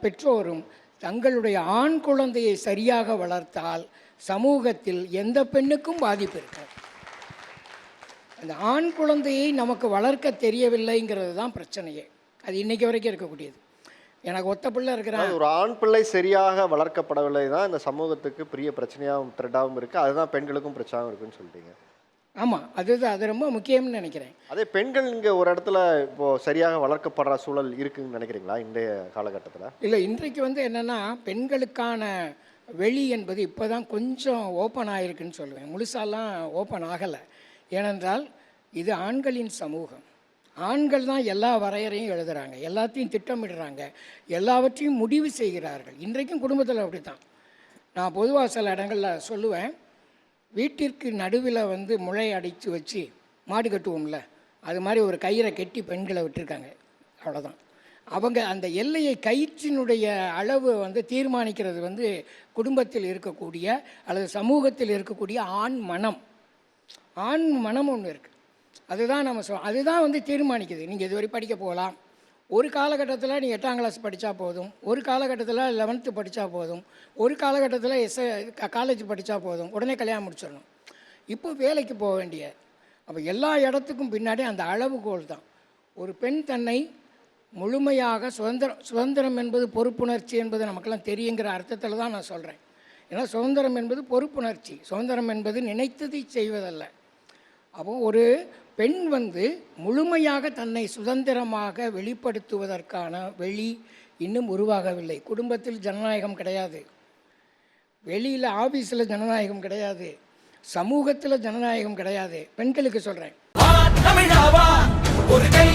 பெற்றோரும் தங்களுடைய ஆண் குழந்தையை சரியாக வளர்த்தால் சமூகத்தில் எந்த பெண்ணுக்கும் பாதிப்பு இருக்காது. அந்த ஆண் குழந்தையை நமக்கு வளர்க்க தெரியவில்லைங்கிறது தான் பிரச்சனையே. அது இன்றைக்கி வரைக்கும் இருக்கக்கூடியது. எனக்கு ஒத்த பிள்ளை இருக்கிறான், ஒரு ஆண் பிள்ளை சரியாக வளர்க்கப்படவில்லை தான் இந்த சமூகத்துக்கு பெரிய பிரச்சனையாகவும் த்ரெட்டாகவும் இருக்குது. அதுதான் பெண்களுக்கும் பிரச்சனையாகவும் இருக்குன்னு சொல்லிட்டீங்க. ஆமாம், அது ரொம்ப முக்கியம்னு நினைக்கிறேன். அதே பெண்கள் இங்கே ஒரு இடத்துல இப்போது சரியாக வளர்க்கப்படுற சூழல் இருக்குன்னு நினைக்கிறீங்களா இன்றைய காலகட்டத்தில்? இல்லை, இன்றைக்கு என்னென்னா பெண்களுக்கான வெளி என்பது இப்போ தான் கொஞ்சம் ஓப்பன் ஆகிருக்குன்னு சொல்லுவேன். முழுசாலாம் ஓப்பன் ஆகலை. ஏனென்றால் இது ஆண்களின் சமூகம். ஆண்கள் தான் எல்லா வரையறையும் எழுதுகிறாங்க, எல்லாத்தையும் திட்டமிடுறாங்க, எல்லாவற்றையும் முடிவு செய்கிறார்கள். இன்றைக்கும் குடும்பத்தில் அப்படி தான். நான் பொதுவாக சில இடங்களில் சொல்லுவேன், வீட்டிற்கு நடுவில் முளை அடித்து வச்சு மாடு கட்டுவோம்ல, அது மாதிரி ஒரு கயிறை கட்டி பெண்களை விட்டுருக்காங்க. அவ்வளோதான். அவங்க அந்த எல்லையை, கயிற்றினுடைய அளவு தீர்மானிக்கிறது குடும்பத்தில் இருக்கக்கூடிய அல்லது சமூகத்தில் இருக்கக்கூடிய ஆண் மனம் ஒன்று இருக்குது. அதுதான் நம்ம அதுதான் தீர்மானிக்குது. நீங்கள் இதுவரை படிக்க போகலாம், ஒரு காலகட்டத்தில் நீ 8ஆம் கிளாஸ் படித்தா போதும், ஒரு காலகட்டத்தில் 11th படித்தா போதும், ஒரு காலகட்டத்தில் காலேஜ் படித்தா போதும், உடனே கல்யாணம் முடிச்சிடணும். இப்போ வேலைக்கு போக வேண்டிய, அப்போ எல்லா இடத்துக்கும் பின்னாடி அந்த அளவுகோல் தான். ஒரு பெண் தன்னை முழுமையாக சுதந்திரம் என்பது பொறுப்புணர்ச்சி என்பது நமக்கெல்லாம் தெரியுங்கிற அர்த்தத்தில் தான் நான் சொல்கிறேன். ஏன்னா சுதந்திரம் என்பது பொறுப்புணர்ச்சி, சுதந்திரம் என்பது நினைத்ததை செய்வதல்ல. அப்போ ஒரு பெண் முழுமையாக தன்னை சுதந்திரமாக வெளிப்படுத்துவதற்கான வெளி இன்னும் உருவாகவில்லை. குடும்பத்தில் ஜனநாயகம் கிடையாது, வெளியில் ஆஃபீஸில் ஜனநாயகம் கிடையாது, சமூகத்தில் ஜனநாயகம் கிடையாது. பெண்களுக்கு சொல்கிறேன். ஒரு கை